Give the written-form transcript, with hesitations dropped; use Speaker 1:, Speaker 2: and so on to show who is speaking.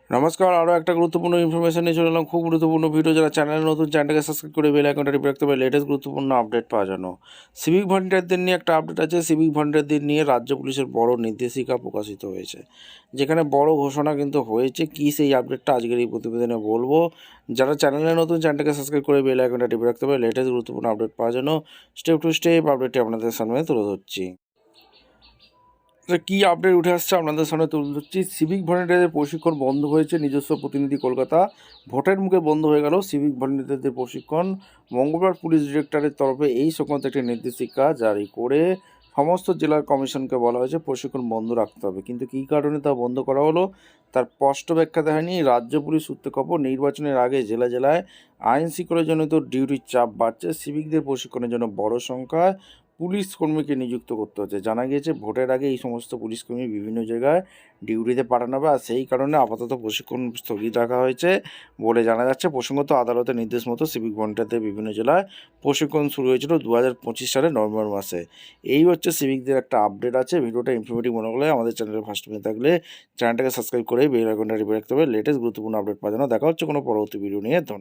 Speaker 1: নমস্কার, আরও একটা গুরুত্বপূর্ণ ইনফরমেশন নিয়ে চলে এলাম। খুব গুরুত্বপূর্ণ ভিডিও। যারা চ্যানেলে নতুন, চ্যানেলটাকে সাবস্ক্রাইব করে বেল আইকনটা টিপে রাখতে হবে লেটেস্ট গুরুত্বপূর্ণ আপডেট পাওয়ার জন্য। সিভিক ভলেন্টিয়ারদের নিয়ে একটা আপডেট আছে। সিভিক ভলেন্টিয়ারদের নিয়ে রাজ্য পুলিশের বড় নির্দেশিকা প্রকাশিত হয়েছে, যেখানে বড় ঘোষণা কিন্তু হয়েছে। কি সেই আপডেটটা আজকের এই প্রতিবেদনে বলবো। যারা চ্যানেলে নতুন, চ্যানেলটাকে সাবস্ক্রাইব করে বেল আইকনটা টিপে রাখতে হবে লেটেস্ট গুরুত্বপূর্ণ আপডেট পাওয়ার জন্য। স্টেপ টু স্টেপ আপডেটটি আপনাদের সামনে তুলে ধরছি। কী আপডেট উঠে আসছে আপনাদের সামনে তুলে ধরছি। সিভিক ভলেন্টিয়ারদের প্রশিক্ষণ বন্ধ হয়েছে। নিজস্ব প্রতিনিধি কলকাতা। ভোটের মুখে বন্ধ হয়ে গেল সিভিক ভলেন্টিয়ারদের প্রশিক্ষণ। মঙ্গলবার পুলিশ ডিরেক্টরের তরফে এই সংক্রান্ত একটি নির্দেশিকা জারি করে সমস্ত জেলার কমিশনকে বলা হয়েছে প্রশিক্ষণ বন্ধ রাখতে হবে। কিন্তু কী কারণে তা বন্ধ করা হলো তার স্পষ্ট ব্যাখ্যা দেয়নি রাজ্য পুলিশ সূত্রে খবর। নির্বাচনের আগে জেলায় আইন শৃঙ্খলাজনিত ডিউটির চাপ বাড়ছে। সিভিকদের প্রশিক্ষণের জন্য বড় সংখ্যায় পুলিশ কর্মীকে নিযুক্ত করতে হচ্ছে। জানা গিয়েছে ভোটের আগে এই সমস্ত পুলিশ কর্মী বিভিন্ন জায়গায় ডিউটিতে পাঠানো হবে, আর সেই কারণে আপাতত প্রশিক্ষণ স্থগিত রাখা হয়েছে বলে জানা যাচ্ছে। প্রসঙ্গত, আদালতের নির্দেশ মতো সিভিক ভলেন্টিয়ারদের বিভিন্ন জেলায় প্রশিক্ষণ শুরু হয়েছিল 2025 সালের নভেম্বর মাসে। এই হচ্ছে সিভিকদের একটা আপডেট আছে। ভিডিওটা ইনফরমেটিভ মনে হলে আমাদের চ্যানেলে ফার্স্ট পেয়ে থাকলে চ্যানেলটাকে সাবস্ক্রাইব করে বেল আইকনটা টিপে রাখতে হবে লেটেস্ট গুরুত্বপূর্ণ আপডেট পাওয়ার জন্য। দেখা হচ্ছে কোনো পরবর্তী ভিডিও নিয়ে। ধন্যবাদ।